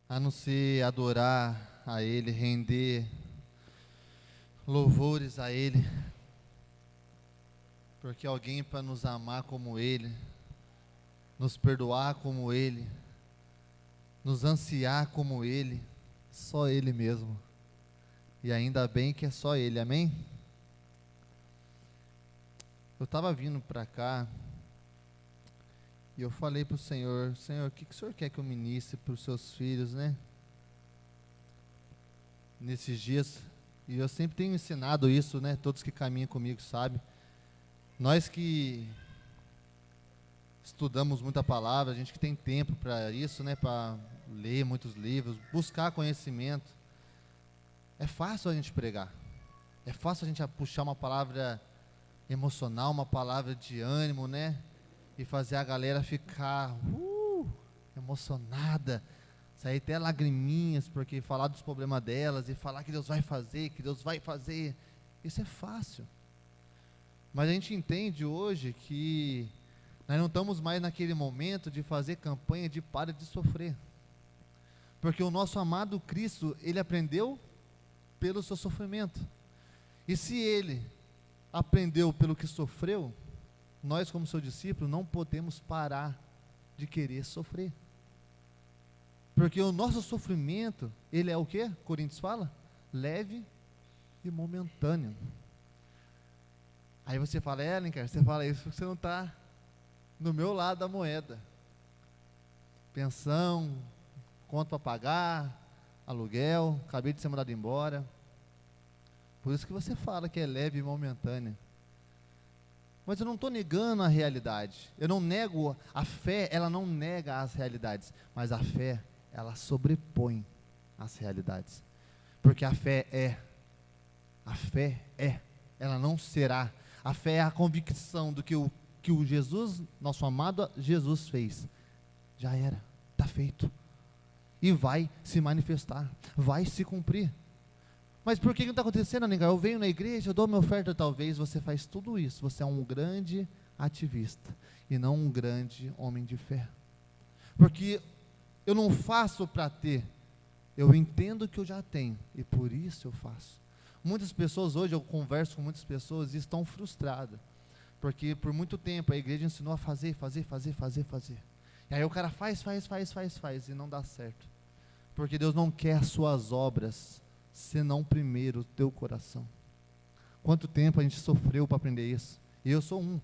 a não ser adorar a Ele, render louvores a Ele, porque alguém para nos amar como Ele, nos perdoar como Ele, nos ansiar como Ele, só Ele mesmo. E ainda bem que é só Ele, amém? Eu estava vindo para cá e eu falei para o Senhor: Senhor, o que o Senhor quer que eu ministre para os seus filhos, né? Nesses dias, e eu sempre tenho ensinado isso, né? Todos que caminham comigo sabem. Nós que estudamos muita palavra, a gente que tem tempo para isso, né? Para ler muitos livros, buscar conhecimento. É fácil a gente pregar. É fácil a gente puxar uma palavra emocional, uma palavra de ânimo, né? E fazer a galera ficar emocionada, sair até lagriminhas, porque falar dos problemas delas e falar que Deus vai fazer, isso é fácil. Mas a gente entende hoje que nós não estamos mais naquele momento de fazer campanha de para de sofrer, porque o nosso amado Cristo, Ele aprendeu pelo seu sofrimento, e se Ele aprendeu pelo que sofreu, nós como seu discípulo não podemos parar de querer sofrer, porque o nosso sofrimento, ele é o que? Coríntios fala? Leve e momentâneo. Aí você fala: Linker, você fala isso porque você não está no meu lado da moeda. Pensão, conta para pagar, aluguel, acabei de ser mandado embora. Por isso que você fala que é leve e momentânea. Mas eu não estou negando a realidade. Eu não nego, a fé, ela não nega as realidades. Mas a fé, ela sobrepõe as realidades. Porque a fé é, ela não será. A fé é a convicção do que o Jesus, nosso amado Jesus fez. Já era, está feito. E vai se manifestar, vai se cumprir. Mas por que não está acontecendo, amiga? Eu venho na igreja, eu dou minha oferta, talvez você faz tudo isso. Você é um grande ativista e não um grande homem de fé. Porque eu não faço para ter, eu entendo que eu já tenho e por isso eu faço. Muitas pessoas hoje, eu converso com muitas pessoas e estão frustradas, porque por muito tempo a igreja ensinou a fazer. E aí o cara faz e não dá certo. Porque Deus não quer as suas obras, senão primeiro o teu coração. Quanto tempo a gente sofreu para aprender isso? E eu sou um.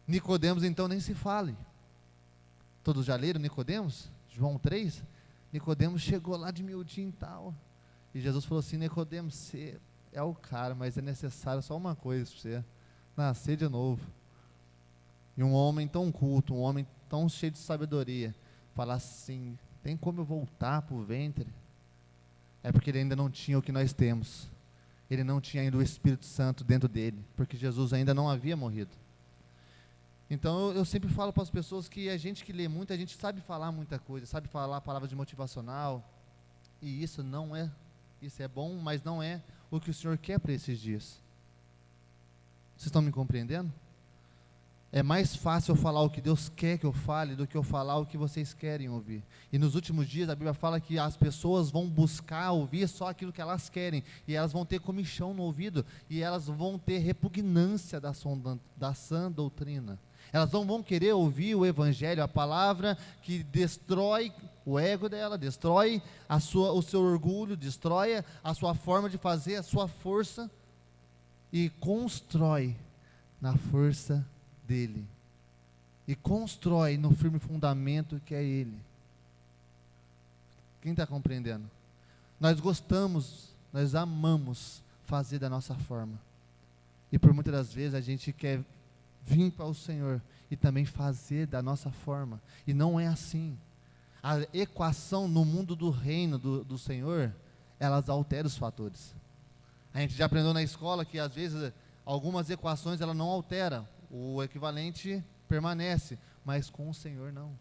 Nicodemos então nem se fale. Todos já leram Nicodemos? João 3? Nicodemos chegou lá de miudinho e tal. E Jesus falou assim: Nicodemos, você é o cara, mas é necessário só uma coisa para você: nascer de novo. E um homem tão culto, um homem tão cheio de sabedoria, falar assim: tem como eu voltar para o ventre? É porque ele ainda não tinha o que nós temos. Ele não tinha ainda o Espírito Santo dentro dele, porque Jesus ainda não havia morrido. Então eu sempre falo para as pessoas que a gente que lê muito, a gente sabe falar muita coisa, sabe falar palavras de motivacional, e isso é bom, mas não é o que o Senhor quer para esses dias. Vocês estão me compreendendo? É mais fácil eu falar o que Deus quer que eu fale do que eu falar o que vocês querem ouvir. E nos últimos dias a Bíblia fala que as pessoas vão buscar ouvir só aquilo que elas querem, e elas vão ter comichão no ouvido, e elas vão ter repugnância da sã doutrina. Elas não vão querer ouvir o Evangelho, a palavra que destrói o ego dela, destrói o seu orgulho, destrói a sua forma de fazer, a sua força, e constrói na força dele, e constrói no firme fundamento que é ele. Quem está compreendendo? Nós gostamos, nós amamos fazer da nossa forma, e por muitas das vezes a gente quer vir para o Senhor e também fazer da nossa forma, e não é assim. A equação no mundo do reino do Senhor, elas alteram os fatores. A gente já aprendeu na escola que às vezes algumas equações ela não alteram, o equivalente permanece, mas com o Senhor não.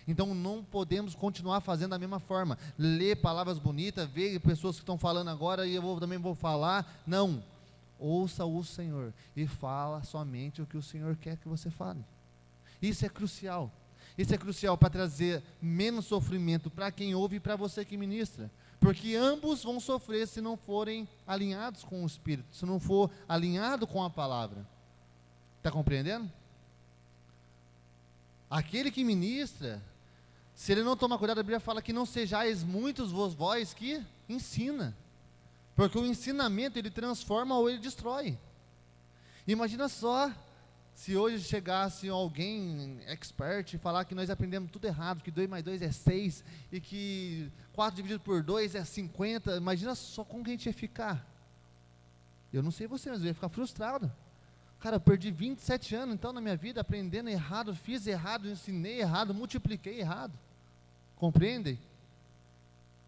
Então não podemos continuar fazendo da mesma forma, ler palavras bonitas, ver pessoas que estão falando agora e eu também vou falar. Não, ouça o Senhor e fala somente o que o Senhor quer que você fale. Isso é crucial. Isso é crucial para trazer menos sofrimento para quem ouve e para você que ministra. Porque ambos vão sofrer se não forem alinhados com o Espírito, se não for alinhado com a palavra. Está compreendendo? Aquele que ministra, se ele não tomar cuidado, a Bíblia fala que não sejais muitos vós que ensina. Porque o ensinamento, ele transforma ou ele destrói. Imagina só, se hoje chegasse alguém expert e falar que nós aprendemos tudo errado, que 2 mais 2 é 6, e que 4 dividido por 2 é 50, imagina só como que a gente ia ficar. Eu não sei você, mas eu ia ficar frustrado. Cara, eu perdi 27 anos então na minha vida, aprendendo errado, fiz errado, ensinei errado, multipliquei errado. Compreendem?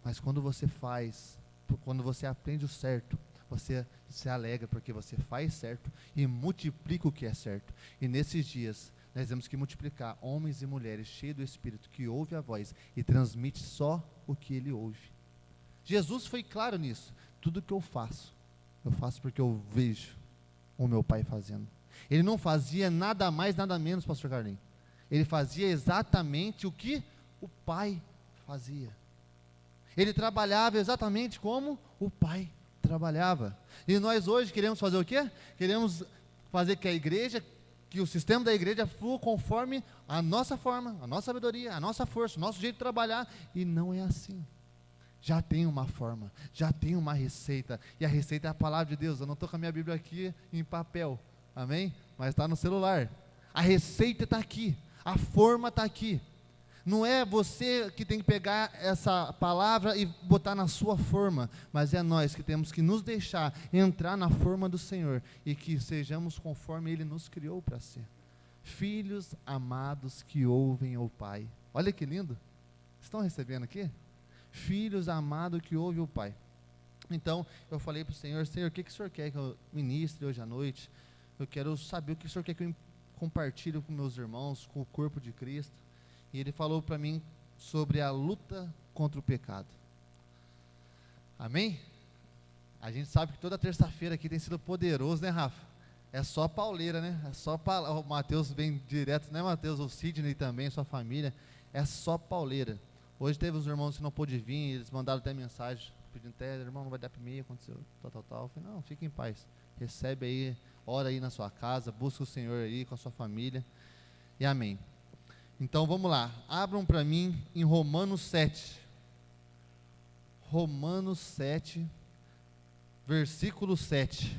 Mas quando você faz, quando você aprende o certo, você se alegra porque você faz certo e multiplica o que é certo. E nesses dias, nós temos que multiplicar homens e mulheres cheios do Espírito, que ouve a voz e transmite só o que ele ouve. Jesus foi claro nisso. Tudo que eu faço porque eu vejo o meu Pai fazendo. Ele não fazia nada mais, nada menos, pastor Carlinhos. Ele fazia exatamente o que o Pai fazia. Ele trabalhava exatamente como o Pai trabalhava. E nós hoje queremos fazer o quê? Queremos fazer que a igreja, que o sistema da igreja flua conforme a nossa forma, a nossa sabedoria, a nossa força, o nosso jeito de trabalhar, e não é assim. Já tem uma forma, já tem uma receita, e a receita é a palavra de Deus. Eu não estou com a minha Bíblia aqui em papel, amém? Mas está no celular. A receita está aqui, a forma está aqui. Não é você que tem que pegar essa palavra e botar na sua forma, mas é nós que temos que nos deixar entrar na forma do Senhor e que sejamos conforme Ele nos criou para ser. Filhos amados que ouvem o Pai. Olha que lindo. Estão recebendo aqui? Filhos amados que ouvem o Pai. Então, eu falei para o Senhor, Senhor, o que o Senhor quer que eu ministre hoje à noite? Eu quero saber o que o Senhor quer que eu compartilhe com meus irmãos, com o corpo de Cristo. E Ele falou para mim sobre a luta contra o pecado. Amém? A gente sabe que toda terça-feira aqui tem sido poderoso, né, Rafa? É só pauleira, né? É só o Mateus vem direto, né, Mateus? O Sidney também, sua família. É só pauleira. Hoje teve os irmãos que não pôde vir, eles mandaram até mensagem, pedindo até, irmão, não vai dar para mim, aconteceu tal. Eu falei, não, fique em paz. Recebe aí, ora aí na sua casa, busca o Senhor aí com a sua família. E amém. Então vamos lá, abram para mim em Romanos 7. Romanos 7, versículo 7.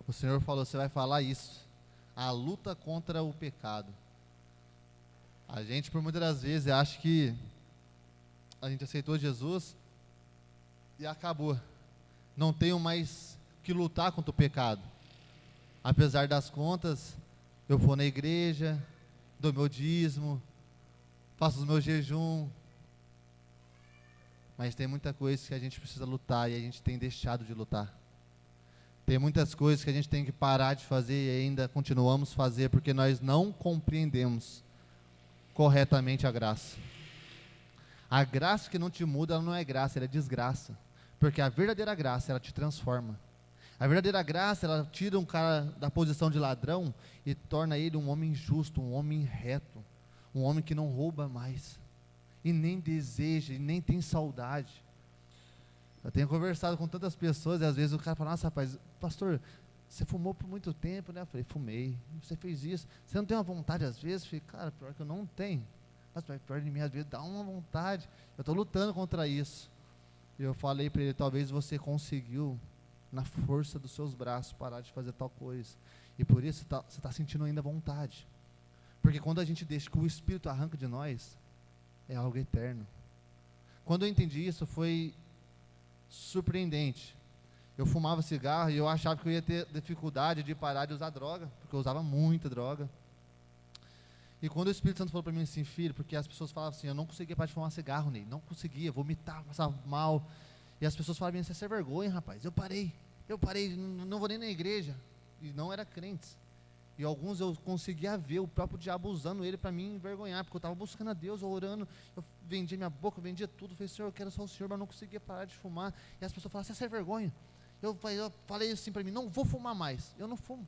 O Senhor falou, você vai falar isso, a luta contra o pecado. A gente, por muitas das vezes, acha que a gente aceitou Jesus e acabou. Não tenho mais que lutar contra o pecado. Apesar das contas, eu vou na igreja, dou meu dízimo, faço os meus jejum, mas tem muita coisa que a gente precisa lutar e a gente tem deixado de lutar. Tem muitas coisas que a gente tem que parar de fazer e ainda continuamos a fazer porque nós não compreendemos corretamente a graça. A graça que não te muda, ela não é graça, ela é desgraça, porque a verdadeira graça, ela te transforma. A verdadeira graça, ela tira um cara da posição de ladrão e torna ele um homem justo, um homem reto, um homem que não rouba mais, e nem deseja, e nem tem saudade. Eu tenho conversado com tantas pessoas, e às vezes o cara fala, nossa rapaz, pastor, você fumou por muito tempo, né? Eu falei, fumei. Você fez isso, você não tem uma vontade às vezes? Eu falei, cara, pior que eu não tenho. Mas pior de mim, às vezes dá uma vontade, eu estou lutando contra isso. E eu falei para ele, talvez você conseguiu, na força dos seus braços, parar de fazer tal coisa, e por isso você está sentindo ainda vontade, porque quando a gente deixa que o Espírito arranca de nós, é algo eterno. Quando eu entendi isso, foi surpreendente. Eu fumava cigarro e eu achava que eu ia ter dificuldade de parar de usar droga, porque eu usava muita droga. E quando o Espírito Santo falou para mim assim, filho, porque as pessoas falavam assim, eu não conseguia parar de fumar cigarro, Ney, não conseguia, vomitar, passava mal. E as pessoas falavam, você é sem vergonha, rapaz. Eu parei, não vou nem na igreja. E não era crentes. E alguns eu conseguia ver o próprio diabo usando ele para me envergonhar, porque eu estava buscando a Deus, orando, eu vendia minha boca, eu vendia tudo. Falei, Senhor, eu quero só o Senhor, mas não conseguia parar de fumar. E as pessoas falavam, você é sem vergonha. Eu falei assim para mim, não vou fumar mais. Eu não fumo.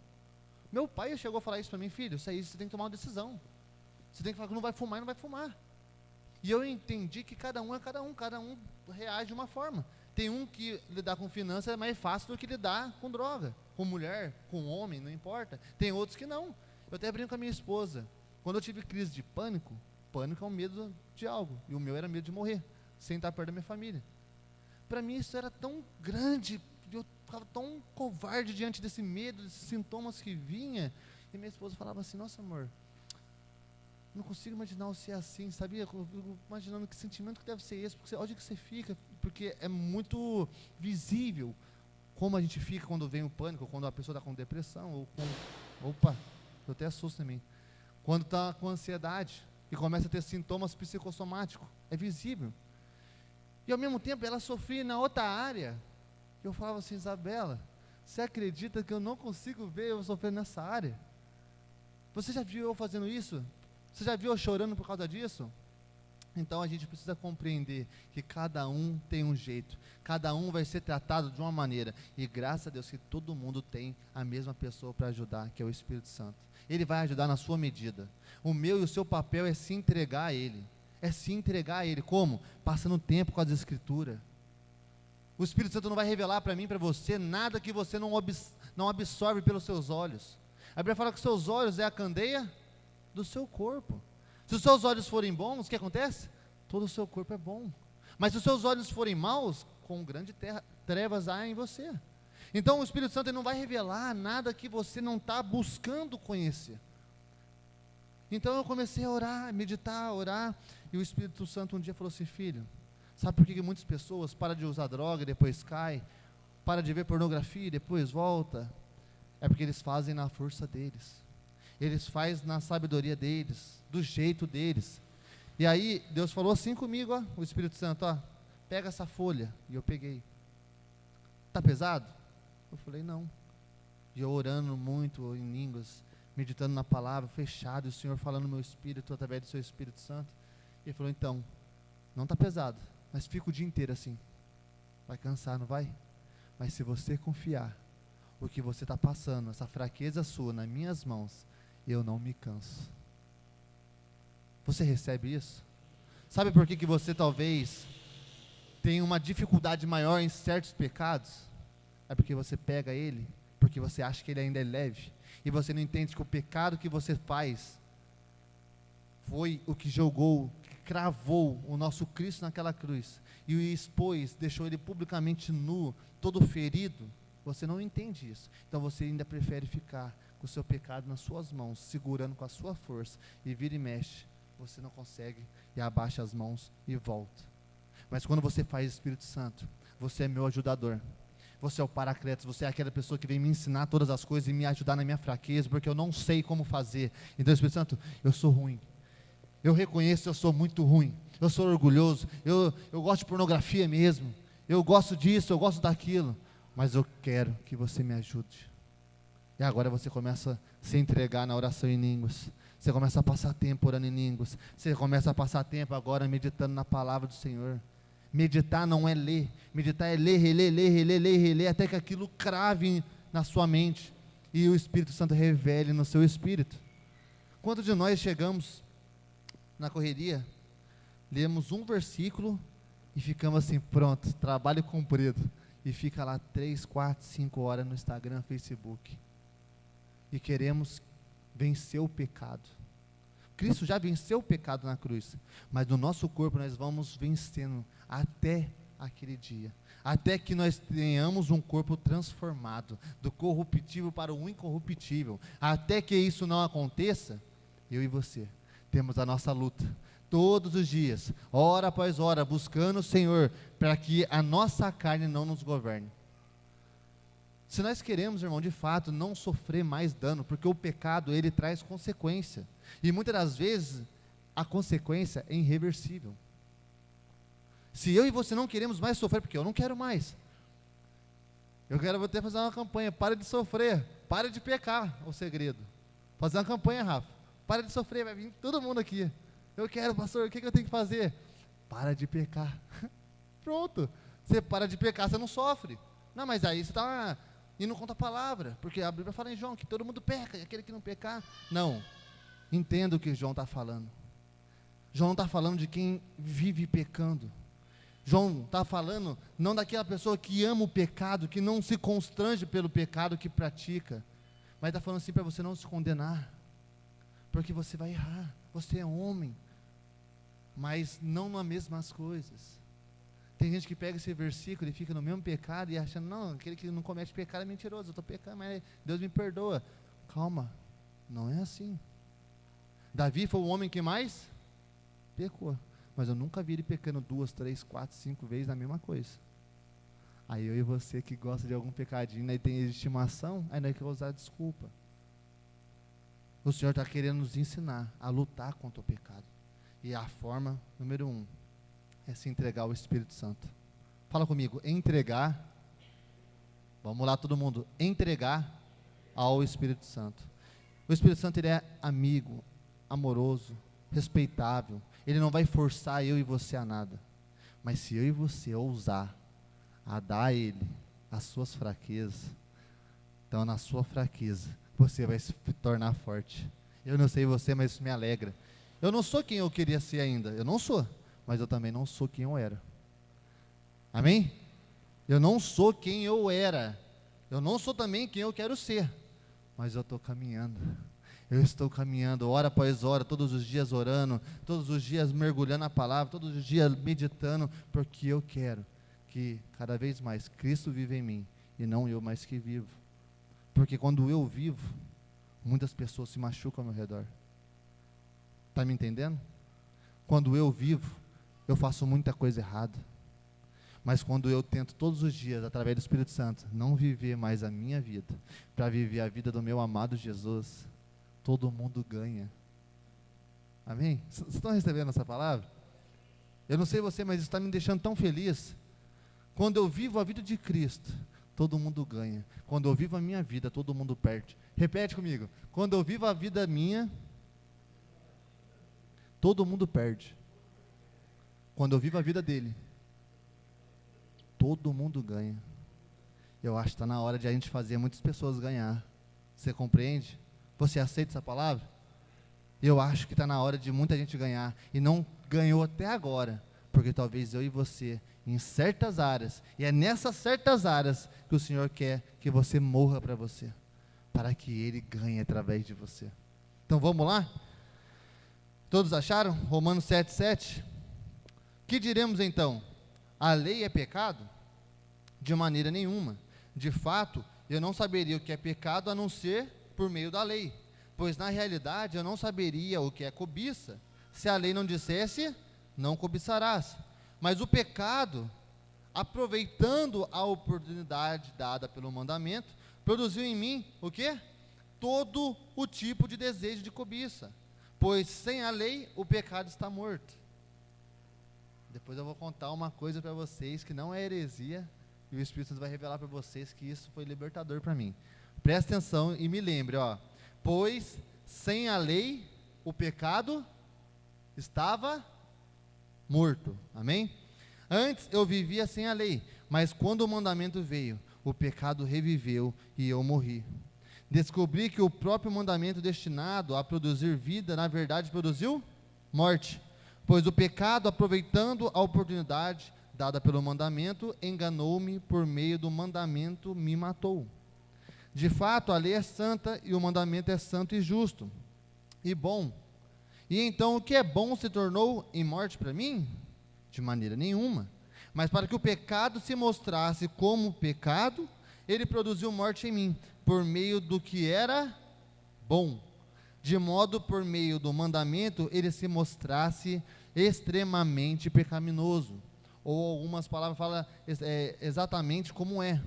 Meu pai chegou a falar isso para mim: filho, isso aí você tem que tomar uma decisão. Você tem que falar que não vai fumar e não vai fumar. E eu entendi que cada um reage de uma forma. Tem um que lidar com finanças é mais fácil do que lidar com droga, com mulher, com homem, não importa. Tem outros que não. Eu até brinco com a minha esposa. Quando eu tive crise de pânico é um medo de algo, e o meu era medo de morrer, sem estar perto da minha família. Para mim isso era tão grande, eu ficava tão covarde diante desse medo, desses sintomas que vinha, e minha esposa falava assim: nossa, amor, não consigo imaginar você assim, sabia? Eu fico imaginando que sentimento que deve ser esse, porque onde que você fica, porque é muito visível como a gente fica quando vem o pânico, quando a pessoa está com depressão, ou com, opa, eu até assusto em mim, quando está com ansiedade, e começa a ter sintomas psicossomáticos, é visível. E ao mesmo tempo ela sofria na outra área. Eu falava assim: Isabela, você acredita que eu não consigo ver eu sofrendo nessa área? Você já viu eu fazendo isso? Você já viu eu chorando por causa disso? Então a gente precisa compreender que cada um tem um jeito, cada um vai ser tratado de uma maneira, e graças a Deus que todo mundo tem a mesma pessoa para ajudar, que é o Espírito Santo. Ele vai ajudar na sua medida. O meu e o seu papel é se entregar a Ele. É se entregar a Ele. Como? Passando tempo com as Escrituras. O Espírito Santo não vai revelar para mim, para você, nada que você não absorve pelos seus olhos. A Bíblia fala que os seus olhos é a candeia do seu corpo. Se os seus olhos forem bons, o que acontece? Todo o seu corpo é bom. Mas se os seus olhos forem maus, com grande trevas há em você. Então o Espírito Santo ele não vai revelar nada que você não está buscando conhecer. Então eu comecei a orar, a meditar, a orar, e o Espírito Santo um dia falou assim: filho, sabe por que muitas pessoas param de usar droga e depois caem? Para de ver pornografia e depois volta? É porque eles fazem na força deles. Eles fazem na sabedoria deles, do jeito deles. E aí Deus falou assim comigo, ó, o Espírito Santo: ó, pega essa folha. E eu peguei. Está pesado? Eu falei: não. E eu orando muito em línguas, meditando na palavra, fechado, e o Senhor falando no meu espírito, através do seu Espírito Santo. E ele falou: então, não está pesado, mas fica o dia inteiro assim. Vai cansar, não vai? Mas se você confiar, o que você está passando, essa fraqueza sua, nas minhas mãos, eu não me canso. Você recebe isso? Sabe por que você talvez tenha uma dificuldade maior em certos pecados? É porque você pega ele, porque você acha que ele ainda é leve, e você não entende que o pecado que você faz foi o que jogou, que cravou o nosso Cristo naquela cruz, e o expôs, deixou ele publicamente nu, todo ferido. Você não entende isso, então você ainda prefere ficar com o seu pecado nas suas mãos, segurando com a sua força, e vira e mexe, você não consegue, e abaixa as mãos e volta. Mas quando você faz Espírito Santo, você é meu ajudador, você é o Paracletos, você é aquela pessoa que vem me ensinar todas as coisas e me ajudar na minha fraqueza, porque eu não sei como fazer. Então Espírito Santo, eu sou ruim, eu reconheço que eu sou muito ruim, eu sou orgulhoso, eu gosto de pornografia mesmo, eu gosto disso, eu gosto daquilo, mas eu quero que você me ajude. E agora você começa a se entregar na oração em línguas, você começa a passar tempo orando em línguas, você começa a passar tempo agora meditando na palavra do Senhor. Meditar não é ler, meditar é ler, reler, até que aquilo crave na sua mente, e o Espírito Santo revele no seu espírito. Quantos de nós chegamos na correria, lemos um versículo, e ficamos assim: pronto, trabalho cumprido, e fica lá 3, 4, 5 horas no Instagram, Facebook, e queremos vencer o pecado. Cristo já venceu o pecado na cruz, mas no nosso corpo nós vamos vencendo até aquele dia, até que nós tenhamos um corpo transformado, do corruptível para o incorruptível. Até que isso não aconteça, eu e você temos a nossa luta, todos os dias, hora após hora, buscando o Senhor, para que a nossa carne não nos governe. Se nós queremos, irmão, de fato, não sofrer mais dano, porque o pecado, ele traz consequência, e muitas das vezes, a consequência é irreversível. Se eu e você não queremos mais sofrer, porque eu não quero mais, eu vou até fazer uma campanha: para de sofrer, para de pecar, o segredo, fazer uma campanha, Rafa, para de sofrer, vai vir todo mundo aqui, eu quero, pastor, o que eu tenho que fazer? Para de pecar. Pronto, você para de pecar, você não sofre. Não, mas aí você está indo contra a palavra, porque a Bíblia fala em João que todo mundo peca, e aquele que não pecar, não. Entenda o que João está falando. João não está falando de quem vive pecando. João está falando não daquela pessoa que ama o pecado, que não se constrange pelo pecado que pratica, mas está falando assim para você não se condenar, porque você vai errar, você é homem, mas não nas mesmas coisas. Tem gente que pega esse versículo e fica no mesmo pecado e achando, não, aquele que não comete pecado é mentiroso, eu estou pecando, mas Deus me perdoa. Calma, não é assim. Davi foi o homem que mais pecou, mas eu nunca vi ele pecando 2, 3, 4, 5 vezes na mesma coisa. Aí eu e você que gosta de algum pecadinho, aí tem estimação, aí não é que eu vou usar desculpa. O Senhor está querendo nos ensinar a lutar contra o pecado, e a forma, número 1, é se entregar ao Espírito Santo. Fala comigo, entregar, vamos lá todo mundo, entregar ao Espírito Santo. O Espírito Santo, ele é amigo, amoroso, respeitável, ele não vai forçar eu e você a nada, mas se eu e você ousar a dar a ele as suas fraquezas, então na sua fraqueza, você vai se tornar forte. Eu não sei você, mas isso me alegra. Eu não sou quem eu queria ser ainda, eu não sou, mas eu também não sou quem eu era. Amém? Eu não sou quem eu era, eu não sou também quem eu quero ser, mas eu estou caminhando. Eu estou caminhando, hora após hora, todos os dias orando, todos os dias mergulhando na palavra, todos os dias meditando, porque eu quero que cada vez mais Cristo vive em mim, e não eu mais que vivo. Porque quando eu vivo, muitas pessoas se machucam ao meu redor. Está me entendendo? Quando eu vivo, eu faço muita coisa errada. Mas quando eu tento todos os dias, através do Espírito Santo, não viver mais a minha vida, para viver a vida do meu amado Jesus, todo mundo ganha. Amém? Vocês estão recebendo essa palavra? Eu não sei você, mas isso está me deixando tão feliz. Quando eu vivo a vida de Cristo, todo mundo ganha. Quando eu vivo a minha vida, todo mundo perde. Repete comigo. Quando eu vivo a vida minha, todo mundo perde. Quando eu vivo a vida dele, todo mundo ganha. Eu acho que está na hora de a gente fazer muitas pessoas ganhar. Você compreende? Você aceita essa palavra? Eu acho que está na hora de muita gente ganhar, e não ganhou até agora, porque talvez eu e você, em certas áreas, e é nessas certas áreas que o Senhor quer que você morra para você, para que Ele ganhe através de você. Então vamos lá? Todos acharam? Romanos 7,7. Que diremos então? A lei é pecado? De maneira nenhuma. De fato, eu não saberia o que é pecado a não ser por meio da lei, pois na realidade eu não saberia o que é cobiça, se a lei não dissesse, não cobiçarás. Mas o pecado, aproveitando a oportunidade dada pelo mandamento, produziu em mim, o quê? Todo o tipo de desejo de cobiça, pois sem a lei o pecado está morto. Depois eu vou contar uma coisa para vocês que não é heresia, e o Espírito Santo vai revelar para vocês que isso foi libertador para mim. Presta atenção e me lembre, pois sem a lei o pecado estava morto. Amém? Antes eu vivia sem a lei, mas quando o mandamento veio, o pecado reviveu e eu morri. Descobri que o próprio mandamento destinado a produzir vida, na verdade produziu morte, pois o pecado, aproveitando a oportunidade dada pelo mandamento, enganou-me, por meio do mandamento me matou. De fato, a lei é santa e o mandamento é santo e justo e bom. E então o que é bom se tornou em morte para mim? De maneira nenhuma. Mas para que o pecado se mostrasse como pecado, ele produziu morte em mim, por meio do que era bom. De modo, por meio do mandamento, ele se mostrasse extremamente pecaminoso. Ou algumas palavras falam exatamente como é.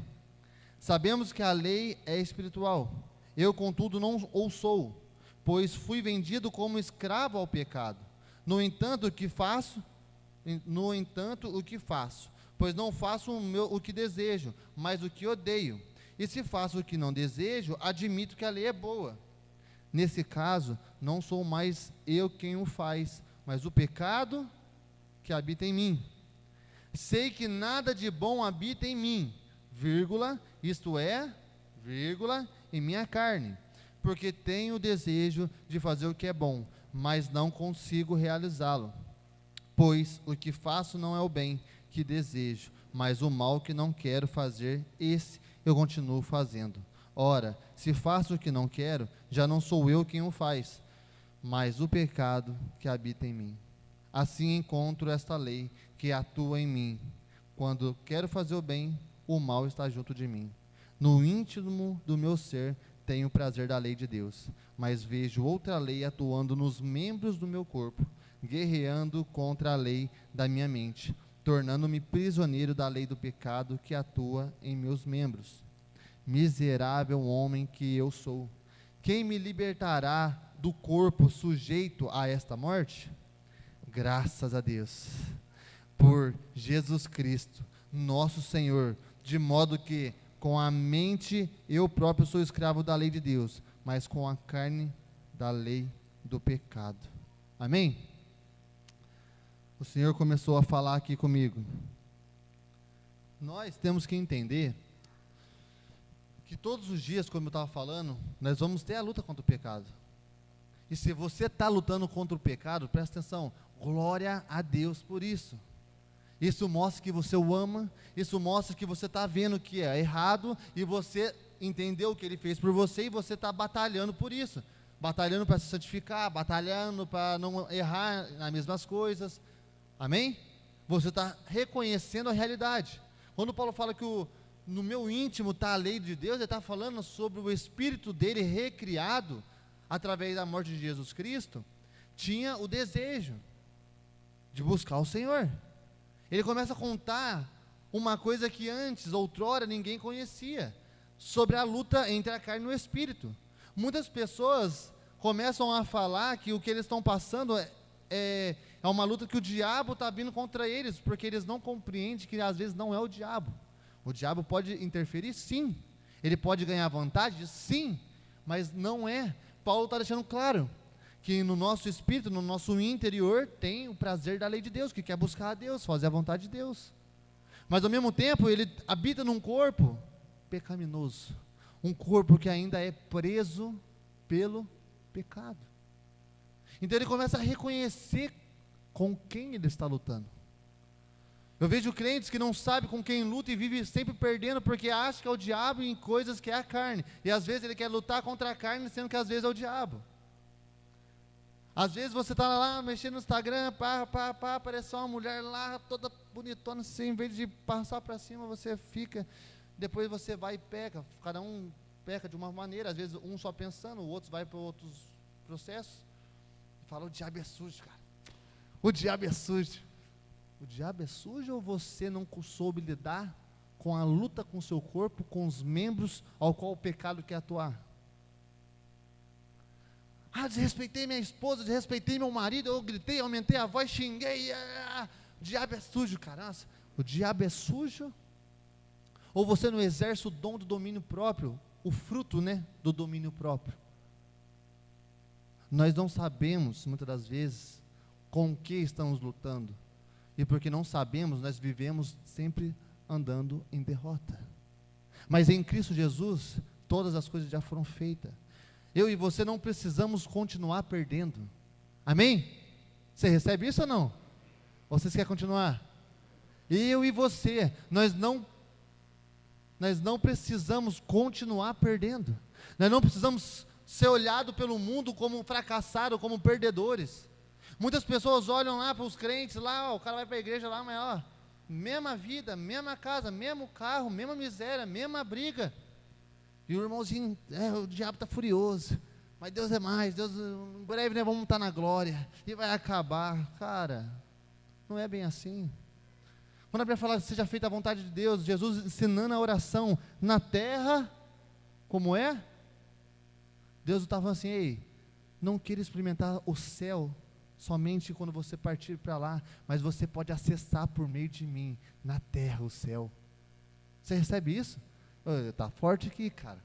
Sabemos que a lei é espiritual. Eu, contudo, não o sou, pois fui vendido como escravo ao pecado. No entanto, o que faço? Pois não faço o que desejo, mas o que odeio. E se faço o que não desejo, admito que a lei é boa. Nesse caso, não sou mais eu quem o faz, mas o pecado que habita em mim. Sei que nada de bom habita em mim, isto é, vírgula, em minha carne, porque tenho o desejo de fazer o que é bom, mas não consigo realizá-lo. Pois o que faço não é o bem que desejo, mas o mal que não quero fazer, esse eu continuo fazendo. Ora, se faço o que não quero, já não sou eu quem o faz, mas o pecado que habita em mim. Assim encontro esta lei que atua em mim. Quando quero fazer o bem, o mal está junto de mim. No íntimo do meu ser tenho prazer da lei de Deus, mas vejo outra lei atuando nos membros do meu corpo, guerreando contra a lei da minha mente, tornando-me prisioneiro da lei do pecado que atua em meus membros. Miserável homem que eu sou, quem me libertará do corpo sujeito a esta morte? Graças a Deus, por Jesus Cristo, nosso Senhor, de modo que com a mente eu próprio sou escravo da lei de Deus, mas com a carne da lei do pecado. Amém? O Senhor começou a falar aqui comigo. Nós temos que entender que todos os dias, como eu estava falando, nós vamos ter a luta contra o pecado. E se você está lutando contra o pecado, presta atenção, glória a Deus por isso. Isso mostra que você o ama, isso mostra que você está vendo que é errado, e você entendeu o que Ele fez por você, e você está batalhando por isso, batalhando para se santificar, batalhando para não errar nas mesmas coisas, amém? Você está reconhecendo a realidade. Quando Paulo fala que no meu íntimo está a lei de Deus, ele está falando sobre o Espírito dele recriado, através da morte de Jesus Cristo, tinha o desejo de buscar o Senhor. Ele começa a contar uma coisa que antes, outrora, ninguém conhecia, sobre a luta entre a carne e o Espírito. Muitas pessoas começam a falar que o que eles estão passando é uma luta que o diabo está vindo contra eles, porque eles não compreendem que às vezes não é o diabo. O diabo pode interferir, sim. Ele pode ganhar vantagem, sim, mas não é. Paulo está deixando claro que no nosso espírito, no nosso interior, tem o prazer da lei de Deus, que quer buscar a Deus, fazer a vontade de Deus. Mas ao mesmo tempo, ele habita num corpo pecaminoso, um corpo que ainda é preso pelo pecado. Então ele começa a reconhecer com quem ele está lutando. Eu vejo crentes que não sabem com quem luta e vive sempre perdendo, porque acha que é o diabo em coisas que é a carne, e às vezes ele quer lutar contra a carne, sendo que às vezes é o diabo. Às vezes você está lá mexendo no Instagram, aparece uma mulher lá, toda bonitona, assim, em vez de passar para cima, você fica, depois você vai e peca, cada um peca de uma maneira, às vezes um só pensando, o outro vai para outros processos, e fala, o diabo é sujo, cara, o diabo é sujo. O diabo é sujo ou você não soube lidar com a luta com o seu corpo, com os membros ao qual o pecado quer atuar? Desrespeitei minha esposa, desrespeitei meu marido, eu gritei, aumentei a voz, xinguei, o diabo é sujo, caramba. O diabo é sujo? Ou você não exerce o dom do domínio próprio, o fruto, do domínio próprio? Nós não sabemos, muitas das vezes, com o que estamos lutando, e porque não sabemos, nós vivemos sempre andando em derrota. Mas em Cristo Jesus, todas as coisas já foram feitas. Eu e você não precisamos continuar perdendo. Amém? Você recebe isso ou não? Ou vocês querem continuar? Eu e você, nós não precisamos continuar perdendo. Nós não precisamos ser olhados pelo mundo como fracassados, como perdedores. Muitas pessoas olham lá para os crentes, lá, o cara vai para a igreja lá, mas mesma vida, mesma casa, mesmo carro, mesma miséria, mesma briga. E o irmãozinho, o diabo está furioso, mas Deus é mais, Deus, em breve vamos estar na glória, e vai acabar. Cara, não é bem assim. Quando a Bíblia fala que seja feita a vontade de Deus, Jesus ensinando a oração na terra, como é? Deus estava falando assim, ei, não queira experimentar o céu somente quando você partir para lá, mas você pode acessar por meio de mim, na terra, o céu. Você recebe isso? Está forte aqui, cara.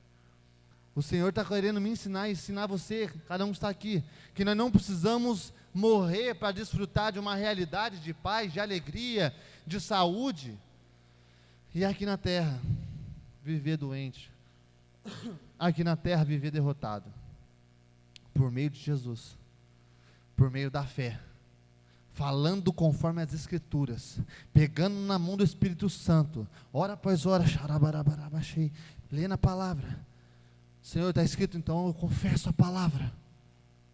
O Senhor está querendo me ensinar você, cada um que está aqui, que nós não precisamos morrer para desfrutar de uma realidade de paz, de alegria, de saúde, e aqui na terra, viver doente, aqui na terra viver derrotado, por meio de Jesus, por meio da fé, falando conforme as Escrituras, pegando na mão do Espírito Santo, hora após hora, lendo a palavra. Senhor, está escrito, então eu confesso a palavra,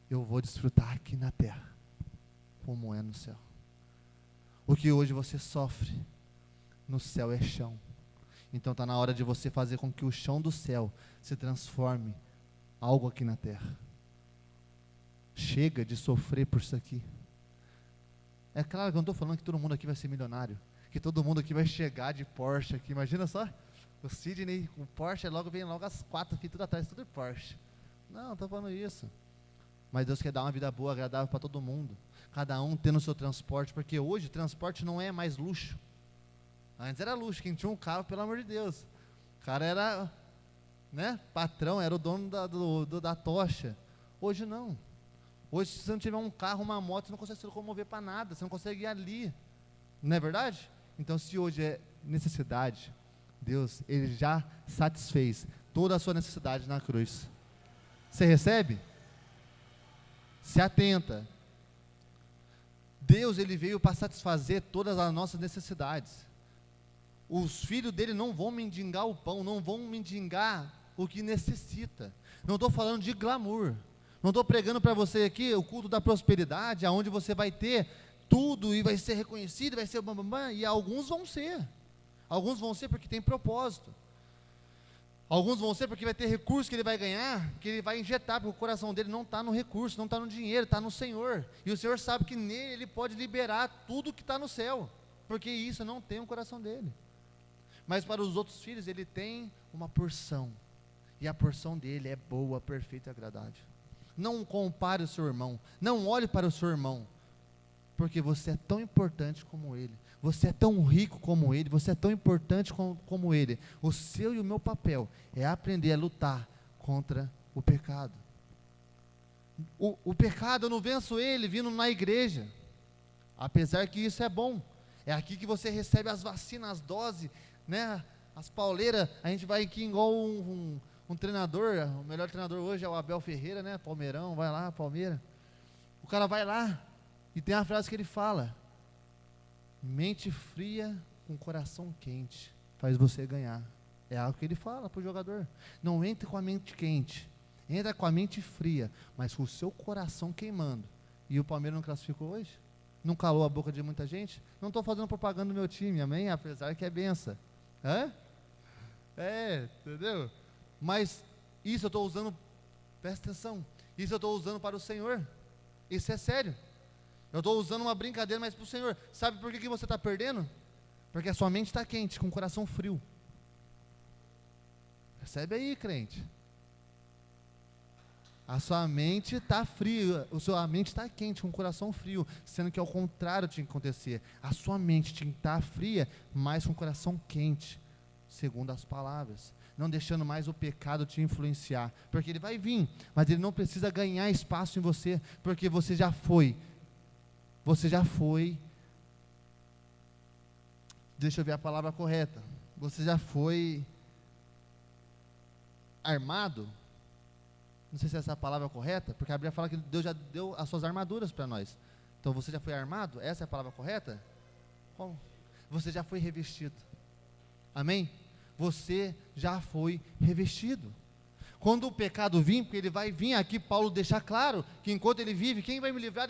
eu vou desfrutar aqui na terra, como é no céu. O que hoje você sofre, no céu é chão. Então está na hora de você fazer com que o chão do céu se transforme algo aqui na terra. Chega de sofrer por isso aqui. É claro que eu não estou falando que todo mundo aqui vai ser milionário, que todo mundo aqui vai chegar de Porsche aqui, imagina só, o Sidney, o Porsche, vem logo as 4 aqui, tudo atrás, tudo é Porsche. Não estou falando isso. Mas Deus quer dar uma vida boa, agradável para todo mundo, cada um tendo o seu transporte, porque hoje o transporte não é mais luxo. Antes era luxo, quem tinha um carro, pelo amor de Deus, o cara era, né, patrão, era o dono da tocha. Hoje não. Hoje, se você não tiver um carro, uma moto, você não consegue se locomover para nada, você não consegue ir ali, não é verdade? Então, se hoje é necessidade, Deus, Ele já satisfez toda a sua necessidade na cruz. Você recebe? Se atenta. Deus, Ele veio para satisfazer todas as nossas necessidades. Os filhos dele não vão mendigar o pão, não vão mendigar o que necessita. Não estou falando de glamour. Não estou pregando para você aqui o culto da prosperidade, aonde você vai ter tudo e vai ser reconhecido, vai ser bambambam, e alguns vão ser. Alguns vão ser porque tem propósito. Alguns vão ser porque vai ter recurso que ele vai ganhar, que ele vai injetar, porque o coração dele não está no recurso, não está no dinheiro, está no Senhor. E o Senhor sabe que nele ele pode liberar tudo que está no céu, porque isso não tem o coração dele. Mas para os outros filhos ele tem uma porção, e a porção dele é boa, perfeita e agradável. Não compare o seu irmão, não olhe para o seu irmão, porque você é tão importante como ele, você é tão rico como ele, você é tão importante como ele. O seu e o meu papel é aprender a lutar contra o pecado. O pecado eu não venço ele vindo na igreja, apesar que isso é bom, é aqui que você recebe as vacinas, as doses, né, as pauleiras. A gente vai aqui igual um treinador, o melhor treinador hoje é o Abel Ferreira, né, Palmeirão, vai lá, Palmeira, o cara vai lá, e tem a frase que ele fala: mente fria com coração quente, faz você ganhar. É algo que ele fala para o jogador, não entre com a mente quente, entra com a mente fria, mas com o seu coração queimando. E o Palmeiras não classificou hoje? Não calou a boca de muita gente? Não estou fazendo propaganda do meu time, amém? Apesar que é benção. Entendeu? Mas isso eu estou usando, presta atenção, isso eu estou usando para o Senhor, isso é sério. Eu estou usando uma brincadeira, mas para o Senhor. Sabe por que você está perdendo? Porque a sua mente está quente, com o coração frio. Percebe aí, crente? A sua mente está fria, a sua mente está quente, com o coração frio, sendo que ao contrário tinha que acontecer. A sua mente tinha que estar fria, mas com o coração quente, segundo as palavras. Não deixando mais o pecado te influenciar, porque ele vai vir, mas ele não precisa ganhar espaço em você, porque você já foi, deixa eu ver a palavra correta, você já foi armado, não sei se essa é a palavra correta, porque a Bíblia fala que Deus já deu as suas armaduras para nós, então você já foi armado, essa é a palavra correta? Como? Você já foi revestido, amém? Você já foi revestido. Quando o pecado vir, porque ele vai vir aqui, Paulo deixa claro, que enquanto ele vive, quem vai me livrar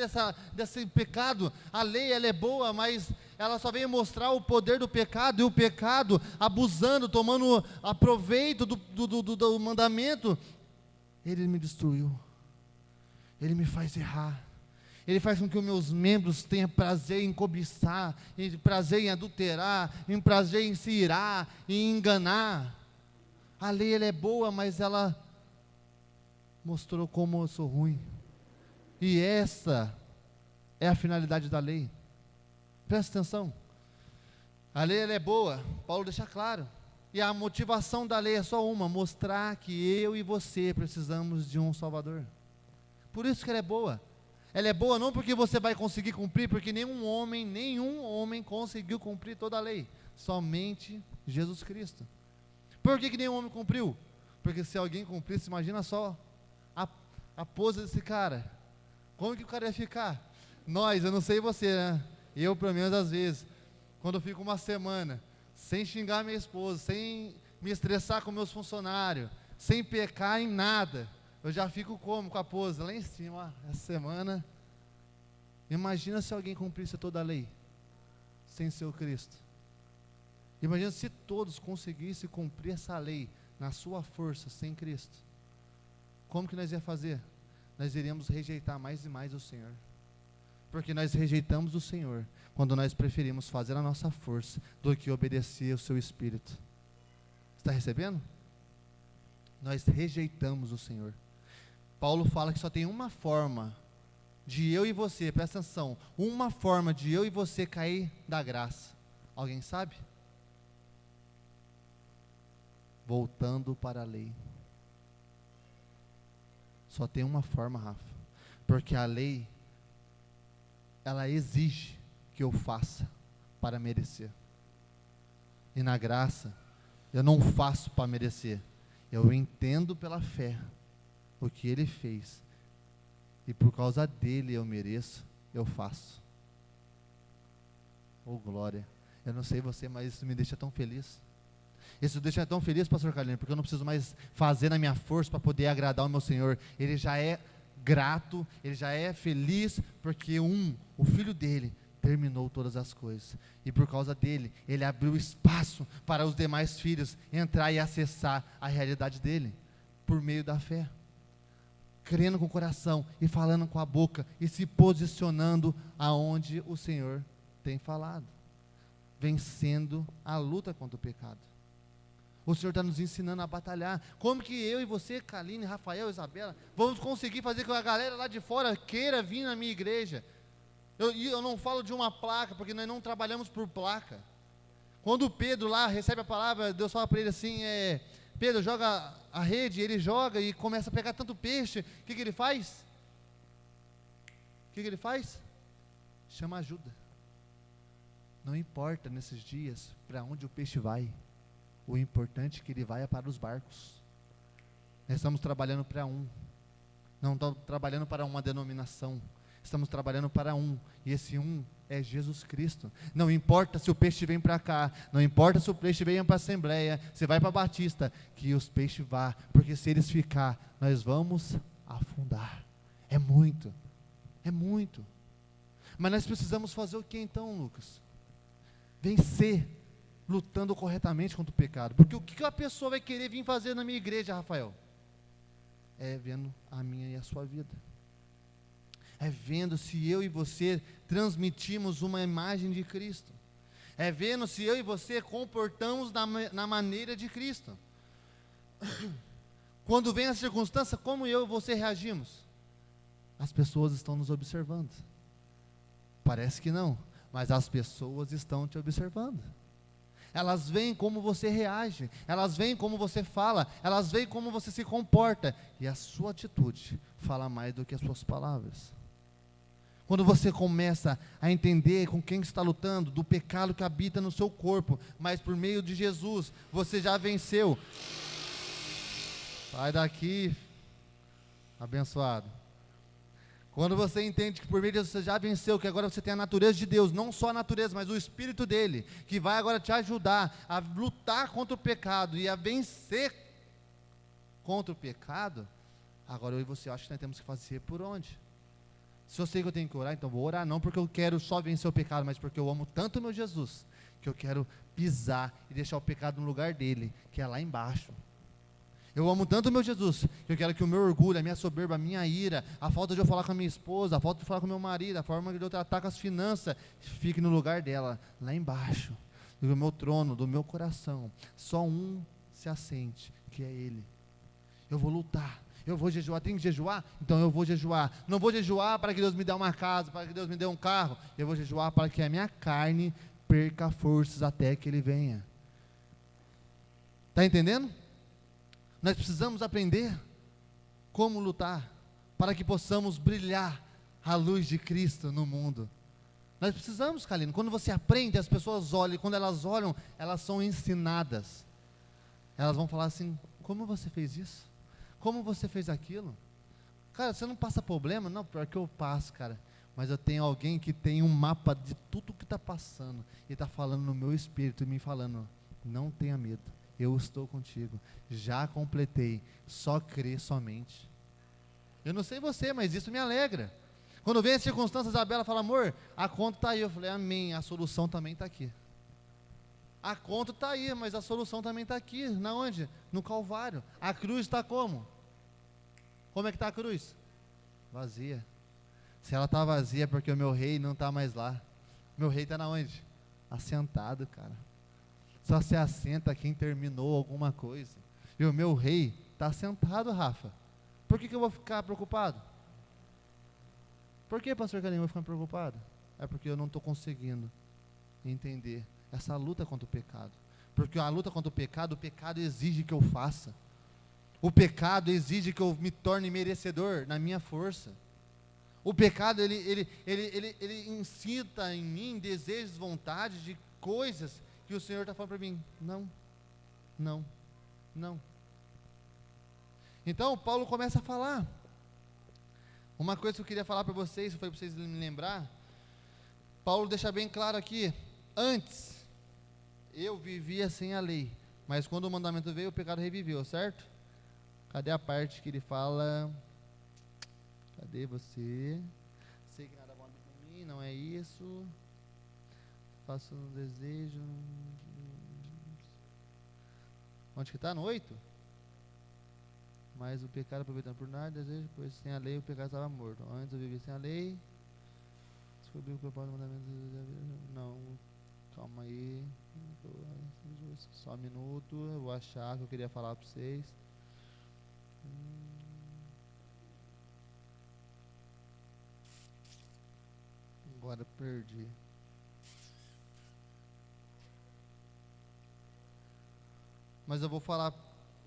desse pecado? A lei, ela é boa, mas ela só veio mostrar o poder do pecado, e o pecado, abusando, tomando aproveito do mandamento, ele me destruiu, ele me faz errar, ele faz com que os meus membros tenham prazer em cobiçar, prazer em adulterar, em prazer em se irar, em enganar. A lei, ela é boa, mas ela mostrou como eu sou ruim, e essa é a finalidade da lei. Presta atenção, a lei, ela é boa, Paulo deixa claro, e a motivação da lei é só uma: mostrar que eu e você precisamos de um Salvador. Por isso que ela é boa. Ela é boa não porque você vai conseguir cumprir, porque nenhum homem conseguiu cumprir toda a lei, somente Jesus Cristo. Por que nenhum homem cumpriu? Porque se alguém cumprisse, imagina só a, a pose desse cara. Como que o cara ia ficar? Eu não sei você, né? Eu, pelo menos, às vezes, quando eu fico uma semana sem xingar minha esposa, sem me estressar com meus funcionários, sem pecar em nada, eu já fico como? Com a pose lá em cima, ó, essa semana. Imagina se alguém cumprisse toda a lei, sem ser o Cristo. Imagina se todos conseguissem cumprir essa lei, na sua força, sem Cristo. Como que nós ia fazer? Nós iríamos rejeitar mais e mais o Senhor. Porque nós rejeitamos o Senhor, quando nós preferimos fazer a nossa força, do que obedecer o seu Espírito. Está recebendo? Nós rejeitamos o Senhor. Paulo fala que só tem uma forma de eu e você, presta atenção, uma forma de eu e você cair da graça. Alguém sabe? Voltando para a lei. Só tem uma forma, Rafa, porque a lei, ela exige que eu faça para merecer, e na graça, eu não faço para merecer, eu entendo pela fé o que Ele fez, e por causa dele eu mereço, eu faço. Oh glória, eu não sei você, mas isso me deixa tão feliz. Isso me deixa tão feliz, pastor Carlinhos, porque eu não preciso mais fazer na minha força para poder agradar o meu Senhor. Ele já é grato, ele já é feliz, porque o filho dele terminou todas as coisas, e por causa dele, ele abriu espaço para os demais filhos entrar e acessar a realidade dele, por meio da fé, crendo com o coração, e falando com a boca, e se posicionando aonde o Senhor tem falado, vencendo a luta contra o pecado. O Senhor está nos ensinando a batalhar. Como que eu e você, Kaline, Rafael, Isabela, vamos conseguir fazer com que a galera lá de fora queira vir na minha igreja? Eu não falo de uma placa, porque nós não trabalhamos por placa. Quando o Pedro lá recebe a palavra, Deus fala para ele assim, Pedro, joga a rede, ele joga e começa a pegar tanto peixe. O que ele faz? O que ele faz? Chama ajuda. Não importa nesses dias para onde o peixe vai, o importante é que ele vai para os barcos. Nós estamos trabalhando para não estamos trabalhando para uma denominação, estamos trabalhando para e esse é Jesus Cristo. Não importa se o peixe vem para cá, não importa se o peixe vem para a Assembleia, você vai para a Batista, que os peixes vá, porque se eles ficar, nós vamos afundar. É muito, mas nós precisamos fazer o que então, Lucas? Vencer, lutando corretamente contra o pecado. Porque o que a pessoa vai querer vir fazer na minha igreja, Rafael? É vendo a minha e a sua vida, é vendo se eu e você transmitimos uma imagem de Cristo, é vendo se eu e você comportamos na maneira de Cristo. Quando vem a circunstância, como eu e você reagimos? As pessoas estão nos observando. Parece que não, mas as pessoas estão te observando. Elas veem como você reage, elas veem como você fala, elas veem como você se comporta, e a sua atitude fala mais do que as suas palavras. Quando você começa a entender com quem está lutando, do pecado que habita no seu corpo, mas por meio de Jesus, você já venceu. Sai daqui, abençoado. Quando você entende que por meio de Jesus você já venceu, que agora você tem a natureza de Deus, não só a natureza, mas o Espírito dele, que vai agora te ajudar a lutar contra o pecado e a vencer contra o pecado, agora eu e você, acho que nós temos que fazer por onde? Se eu sei que eu tenho que orar, então vou orar, não porque eu quero só vencer o pecado, mas porque eu amo tanto o meu Jesus, que eu quero pisar e deixar o pecado no lugar dele, que é lá embaixo. Eu amo tanto o meu Jesus, que eu quero que o meu orgulho, a minha soberba, a minha ira, a falta de eu falar com a minha esposa, a falta de falar com o meu marido, a forma de eu tratar com as finanças, fique no lugar dela, lá embaixo, do meu trono, do meu coração. Só se assente, que é Ele. Eu vou lutar, eu vou jejuar. Tem que jejuar? Então eu vou jejuar. Não vou jejuar para que Deus me dê uma casa, para que Deus me dê um carro. Eu vou jejuar para que a minha carne perca forças até que Ele venha. Está entendendo? Nós precisamos aprender como lutar, para que possamos brilhar a luz de Cristo no mundo. Nós precisamos, Kalino, quando você aprende, as pessoas olham, e quando elas olham, elas são ensinadas. Elas vão falar assim, como você fez isso? Como você fez aquilo? Cara, você não passa problema? Não, pior que eu passo, cara. Mas eu tenho alguém que tem um mapa de tudo que está passando. E está falando no meu espírito e me falando, não tenha medo, eu estou contigo. Já completei, só crê somente. Eu não sei você, mas isso me alegra. Quando vem as circunstâncias, a Isabela fala, amor, a conta está aí. Eu falei, amém, a solução também está aqui. A conta está aí, mas a solução também está aqui. Na onde? No Calvário. A cruz está como? Como é que está a cruz? Vazia. Se ela está vazia é porque o meu rei não está mais lá. Meu rei está na onde? Assentado, cara. Só se assenta quem terminou alguma coisa. E o meu rei está sentado, Rafa. Por que eu vou ficar preocupado? Por que, pastor Carinho, eu vou ficar preocupado? É porque eu não estou conseguindo entender essa luta contra o pecado. Porque a luta contra o pecado exige que eu faça. O pecado exige que eu me torne merecedor na minha força. O pecado, ele incita em mim desejos, vontades de coisas que o Senhor está falando para mim. Não, não, não. Então, Paulo começa a falar. Uma coisa que eu queria falar para vocês, foi para vocês me lembrar. Paulo deixa bem claro aqui, antes, eu vivia sem a lei, mas quando o mandamento veio, o pecado reviveu, certo? Cadê a parte que ele fala, cadê você? Sei que nada bom para mim, não é isso, faço um desejo, onde que está? No 8? Mas o pecado aproveitando por nada, desejo, pois sem a lei o pecado estava morto. Antes eu vivia sem a lei, descobri o propósito do mandamento, não, calma aí, só um minuto, eu vou achar que eu queria falar para vocês. Agora perdi. Mas eu vou falar,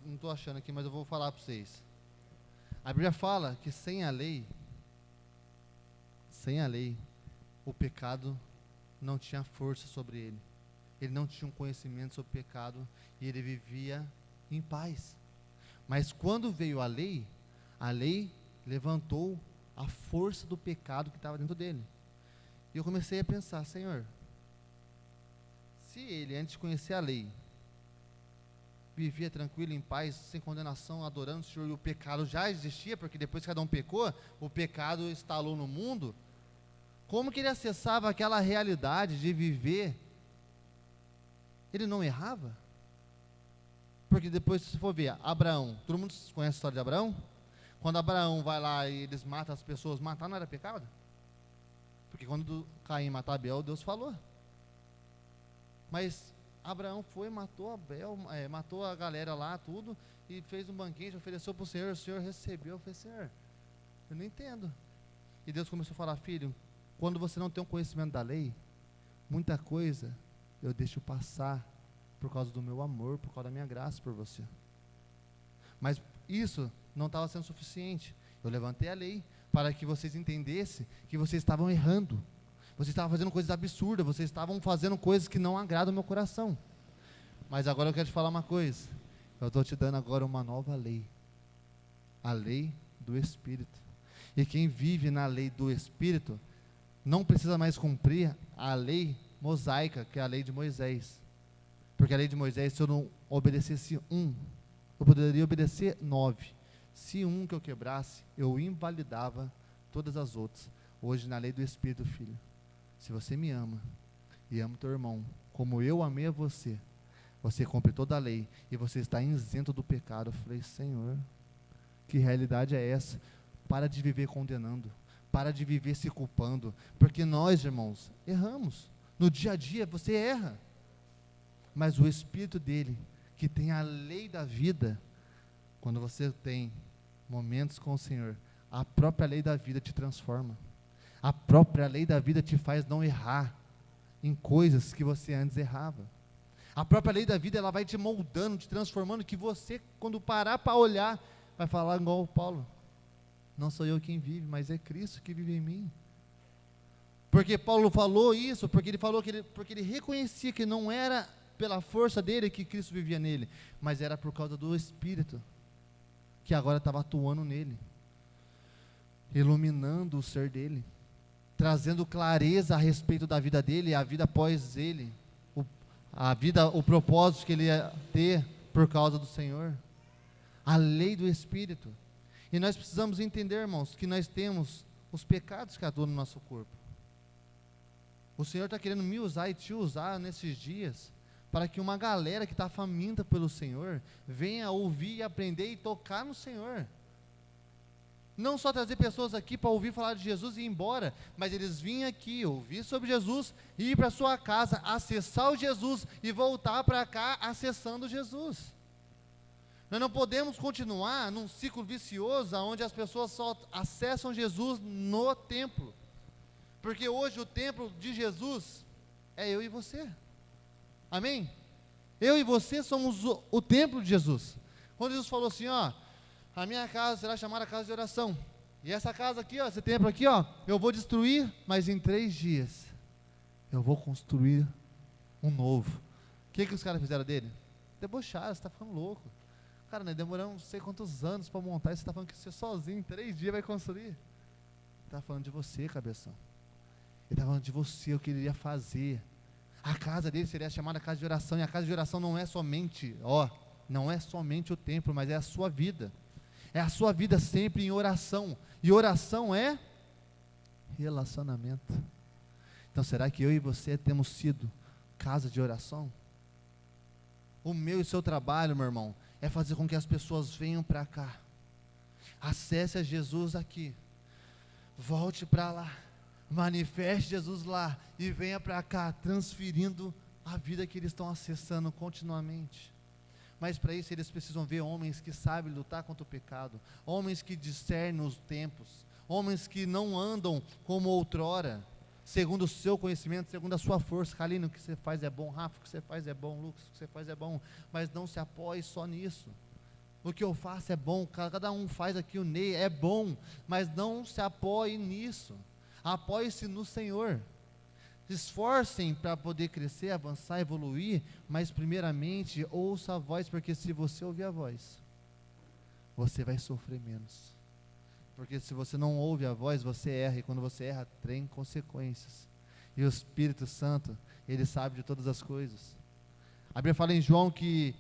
não estou achando aqui, mas eu vou falar para vocês. A Bíblia fala que sem a lei, o pecado não tinha força sobre ele. Ele não tinha um conhecimento sobre o pecado e ele vivia em paz. Mas quando veio a lei levantou a força do pecado que estava dentro dele. E eu comecei a pensar, Senhor, se ele, antes de conhecer a lei, vivia tranquilo, em paz, sem condenação, adorando o Senhor, e o pecado já existia, porque depois que cada um pecou, o pecado instalou no mundo, como que ele acessava aquela realidade de viver? Ele não errava? Porque depois, se for ver, Abraão, todo mundo conhece a história de Abraão? Quando Abraão vai lá e eles matam as pessoas, matar não era pecado? Porque quando Caim matou Abel, Deus falou. Mas Abraão foi, matou Abel, matou a galera lá, tudo, e fez um banquete, ofereceu para o Senhor recebeu. Eu falei, Senhor, eu não entendo. E Deus começou a falar, filho, quando você não tem um conhecimento da lei, muita coisa eu deixo passar por causa do meu amor, por causa da minha graça por você. Mas isso não estava sendo suficiente. Eu levantei a lei para que vocês entendessem que vocês estavam errando. Vocês estavam fazendo coisas absurdas, vocês estavam fazendo coisas que não agradam o meu coração. Mas agora eu quero te falar uma coisa. Eu estou te dando agora uma nova lei. A lei do Espírito. E quem vive na lei do Espírito não precisa mais cumprir a lei mosaica, que é a lei de Moisés. Porque a lei de Moisés, se eu não obedecesse um, eu poderia obedecer 9. Se um que eu quebrasse, eu invalidava todas as outras. Hoje, na lei do Espírito, filho, se você me ama e ama teu irmão, como eu amei a você, você cumpre toda a lei e você está isento do pecado. Eu falei, Senhor, que realidade é essa? Para de viver condenando, para de viver se culpando, porque nós, irmãos, erramos. No dia a dia você erra, mas o Espírito dele, que tem a lei da vida, quando você tem momentos com o Senhor, a própria lei da vida te transforma. A própria lei da vida te faz não errar em coisas que você antes errava. A própria lei da vida, ela vai te moldando, te transformando, que você, quando parar para olhar, vai falar igual o Paulo, não sou eu quem vive, mas é Cristo que vive em mim. Porque Paulo falou isso, porque ele falou porque ele reconhecia que não era pela força dele que Cristo vivia nele, mas era por causa do Espírito, que agora estava atuando nele, iluminando o ser dele, trazendo clareza a respeito da vida dele, a vida após ele, o propósito que ele ia ter por causa do Senhor, a lei do Espírito. E nós precisamos entender, irmãos, que nós temos os pecados que atuam no nosso corpo. O Senhor está querendo me usar e te usar nesses dias, para que uma galera que está faminta pelo Senhor, venha ouvir e aprender e tocar no Senhor. Não só trazer pessoas aqui para ouvir falar de Jesus e ir embora, mas eles virem aqui, ouvir sobre Jesus, ir para sua casa, acessar o Jesus e voltar para cá acessando Jesus. Nós não podemos continuar num ciclo vicioso, onde as pessoas só acessam Jesus no templo, porque hoje o templo de Jesus é eu e você, amém? Eu e você somos o templo de Jesus. Quando Jesus falou assim, ó, a minha casa será chamada casa de oração, e essa casa aqui, ó, esse templo aqui, ó, eu vou destruir, mas em 3 dias, eu vou construir um novo. O que os caras fizeram dele? Debocharam, você está ficando louco. Cara, nós demoramos não sei quantos anos para montar, e você está falando que você sozinho, em 3 dias vai construir. Ele está falando de você, cabeção. Ele está falando de você, o que ele iria fazer. A casa dele seria chamada casa de oração, e a casa de oração não é somente, não é somente o templo, mas é a sua vida. É a sua vida sempre em oração. E oração é relacionamento. Então será que eu e você temos sido casa de oração? O meu e o seu trabalho, meu irmão, é fazer com que as pessoas venham para cá, acesse a Jesus aqui, volte para lá, manifeste Jesus lá e venha para cá, transferindo a vida que eles estão acessando continuamente. Mas para isso eles precisam ver homens que sabem lutar contra o pecado, homens que discernem os tempos, homens que não andam como outrora, segundo o seu conhecimento, segundo a sua força. Kalina, o que você faz é bom, Rafa, o que você faz é bom, Lucas, o que você faz é bom, mas não se apoie só nisso. O que eu faço é bom, cada um faz aqui, o Ney é bom, mas não se apoie nisso. Apoie-se no Senhor. Esforcem para poder crescer, avançar, evoluir, mas primeiramente ouça a voz, porque se você ouvir a voz, você vai sofrer menos. Porque se você não ouve a voz, você erra, e quando você erra, tem consequências. E o Espírito Santo, ele sabe de todas as coisas. A Bíblia fala em João que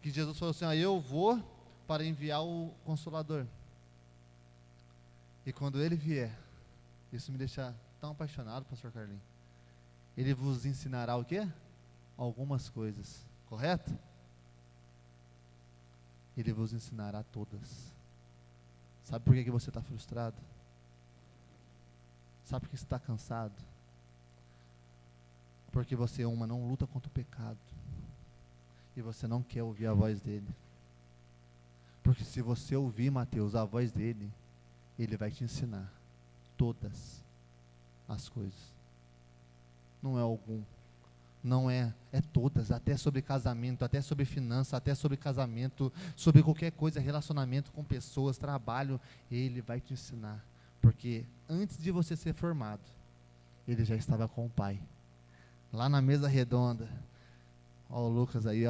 Jesus falou assim, eu vou para enviar o Consolador. E quando ele vier, isso me deixa tão apaixonado, pastor Carlinhos. Ele vos ensinará o quê? Algumas coisas, correto? Ele vos ensinará todas. Sabe por que você está frustrado? Sabe por que você está cansado? Porque você, não luta contra o pecado, e você não quer ouvir a voz dele. Porque se você ouvir, Mateus, a voz dele, ele vai te ensinar todas as coisas. Não é algum, não é todas, até sobre casamento, até sobre finança, até sobre casamento, sobre qualquer coisa, relacionamento com pessoas, trabalho, ele vai te ensinar, porque antes de você ser formado, ele já estava com o Pai, lá na mesa redonda. Ó o Lucas aí,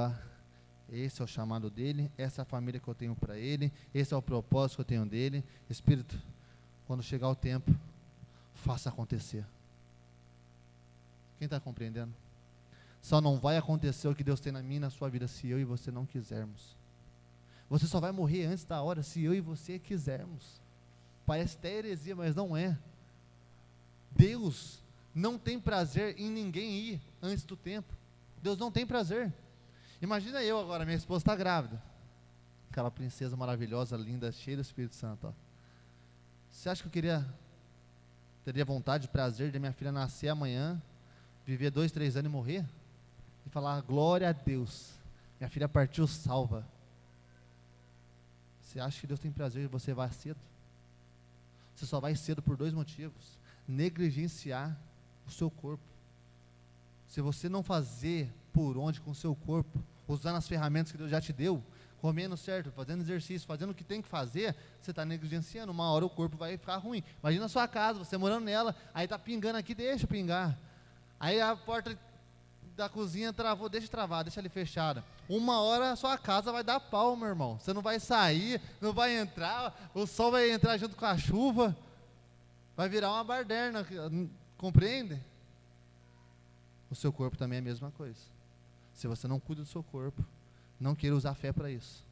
esse é o chamado dele, essa é a família que eu tenho para ele, esse é o propósito que eu tenho dele. Espírito, quando chegar o tempo, faça acontecer. Quem está compreendendo? Só não vai acontecer o que Deus tem na minha e na sua vida se eu e você não quisermos. Você só vai morrer antes da hora se eu e você quisermos. Parece até heresia, mas não é. Deus não tem prazer em ninguém ir antes do tempo. Deus não tem prazer. Imagina eu agora, minha esposa está grávida, aquela princesa maravilhosa, linda, cheia do Espírito Santo. Você acha que eu teria vontade, prazer de minha filha nascer amanhã, viver 2, 3 anos e morrer? E falar, glória a Deus, minha filha partiu salva. Você acha que Deus tem prazer de você vá cedo? Você só vai cedo por 2 motivos: negligenciar o seu corpo. Se você não fazer por onde com o seu corpo, usando as ferramentas que Deus já te deu, comendo certo, fazendo exercício, fazendo o que tem que fazer, você está negligenciando. Uma hora o corpo vai ficar ruim. Imagina a sua casa, você morando nela, aí está pingando aqui, deixa pingar. Aí a porta da cozinha travou, deixa travar, deixa ali fechada. 1 hora a sua casa vai dar pau, meu irmão. Você não vai sair, não vai entrar, o sol vai entrar junto com a chuva, vai virar uma baderna, compreende? O seu corpo também é a mesma coisa. Se você não cuida do seu corpo, não queira usar fé para isso.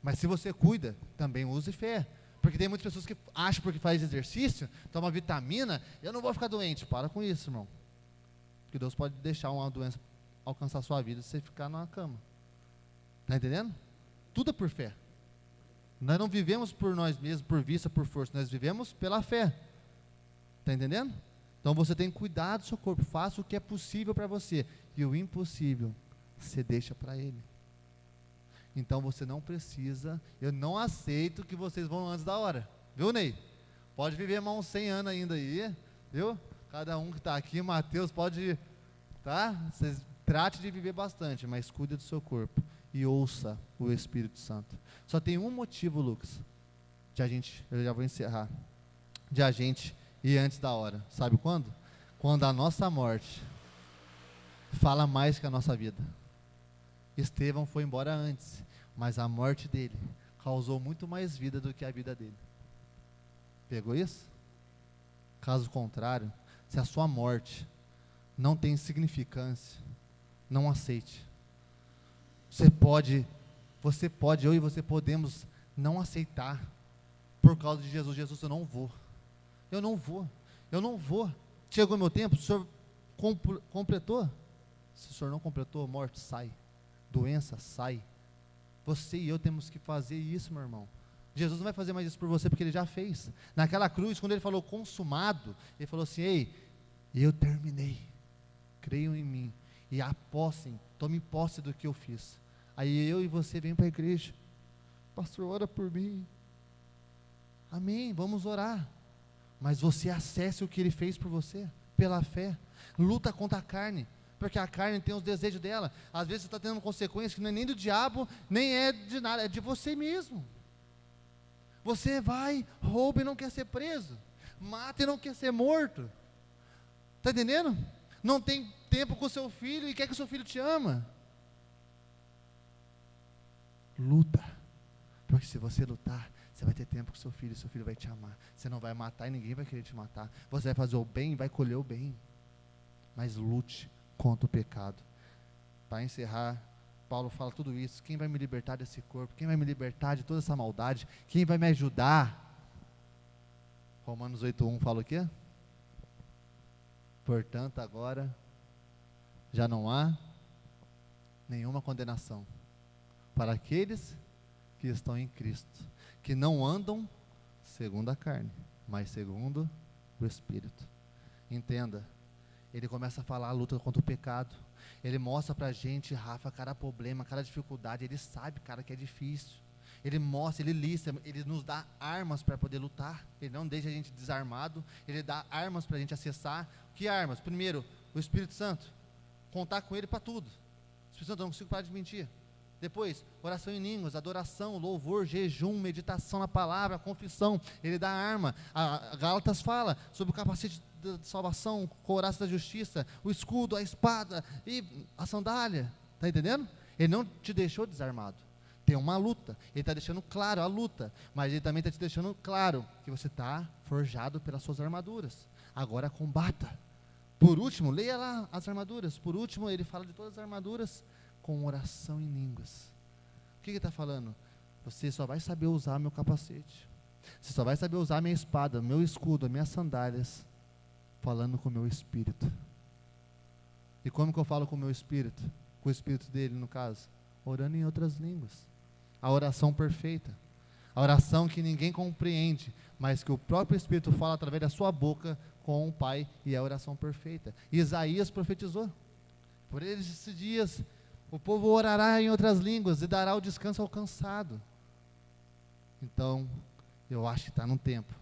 Mas se você cuida, também use fé. Porque tem muitas pessoas que acham porque faz exercício, toma vitamina, eu não vou ficar doente. Para com isso, irmão. Porque Deus pode deixar uma doença alcançar a sua vida se você ficar na cama. Está entendendo? Tudo é por fé. Nós não vivemos por nós mesmos, por vista, por força. Nós vivemos pela fé. Está entendendo? Então você tem que cuidar do seu corpo. Faça o que é possível para você. E o impossível, você deixa para Ele. Então você não precisa, eu não aceito que vocês vão antes da hora. Viu, Ney? Pode viver mais uns 100 anos ainda aí, viu? Cada um que está aqui, Mateus, pode, tá? Vocês trate de viver bastante, mas cuide do seu corpo e ouça o Espírito Santo. Só tem um motivo, Lucas, de a gente, eu já vou encerrar, de a gente ir antes da hora. Sabe quando? Quando a nossa morte fala mais que a nossa vida. Estevão foi embora antes, mas a morte dele causou muito mais vida do que a vida dele. Pegou isso? Caso contrário, se a sua morte não tem significância, não aceite. Você pode, eu e você podemos não aceitar por causa de Jesus. Jesus, eu não vou. Chegou meu tempo, o senhor completou? Se o senhor não completou, morte, sai. Doença, sai. Você e eu temos que fazer isso, meu irmão. Jesus não vai fazer mais isso por você, porque Ele já fez. Naquela cruz, quando Ele falou consumado, Ele falou assim: ei, eu terminei, creiam em mim, e apossem, tomem posse do que eu fiz. Aí eu e você vem para a igreja: pastor, ora por mim. Amém, vamos orar. Mas você acesse o que Ele fez por você, pela fé. Luta contra a carne, porque a carne tem os desejos dela. Às vezes você está tendo consequências que não é nem do diabo, nem é de nada, é de você mesmo. Você vai, rouba e não quer ser preso, mata e não quer ser morto. Está entendendo? Não tem tempo com o seu filho e quer que o seu filho te ama. Luta, porque se você lutar, você vai ter tempo com o seu filho vai te amar. Você não vai matar e ninguém vai querer te matar. Você vai fazer o bem e vai colher o bem. Mas lute contra o pecado. Para encerrar, Paulo fala tudo isso: quem vai me libertar desse corpo? Quem vai me libertar de toda essa maldade? Quem vai me ajudar? Romanos 8:1 fala o quê? Portanto, agora já não há nenhuma condenação para aqueles que estão em Cristo, que não andam segundo a carne, mas segundo o Espírito. Entenda, ele começa a falar a luta contra o pecado. Ele mostra pra gente, Rafa, cada problema, cada dificuldade. Ele sabe, cara, que é difícil. Ele mostra, ele lista, ele nos dá armas para poder lutar. Ele não deixa a gente desarmado. Ele dá armas para a gente acessar. Que armas? Primeiro, o Espírito Santo. Contar com Ele para tudo. O Espírito Santo, eu não consigo parar de mentir. Depois, oração em línguas, adoração, louvor, jejum, meditação na palavra, confissão. Ele dá arma. A Gálatas fala sobre o capacete de salvação, couraça da justiça, o escudo, a espada e a sandália. Está entendendo? Ele não te deixou desarmado. Tem uma luta. Ele está deixando claro a luta, mas Ele também está te deixando claro que você está forjado pelas suas armaduras. Agora combata. Por último, leia lá as armaduras. Por último, ele fala de todas as armaduras com oração em línguas. O que ele está falando? Você só vai saber usar meu capacete. Você só vai saber usar minha espada, meu escudo, minhas sandálias, falando com o meu espírito. E como que eu falo com o meu espírito? Com o espírito dele, no caso? Orando em outras línguas. A oração perfeita. A oração que ninguém compreende, mas que o próprio Espírito fala através da sua boca com o Pai, e é a oração perfeita. Isaías profetizou: por esses dias o povo orará em outras línguas e dará o descanso ao cansado. Então, eu acho que está no tempo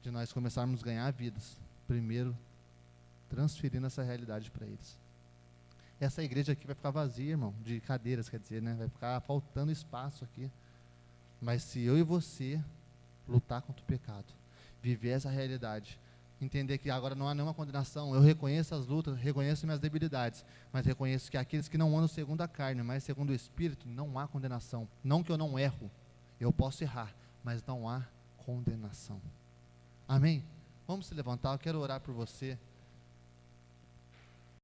de nós começarmos a ganhar vidas, primeiro transferindo essa realidade para eles. Essa igreja aqui vai ficar vazia, irmão, de cadeiras, quer dizer, né? Vai ficar faltando espaço aqui. Mas se eu e você lutar contra o pecado, viver essa realidade, entender que agora não há nenhuma condenação. Eu reconheço as lutas, reconheço minhas debilidades, mas reconheço que aqueles que não andam segundo a carne, mas segundo o Espírito, não há condenação. Não que eu não erro, eu posso errar, mas não há condenação. Amém? Vamos se levantar, eu quero orar por você.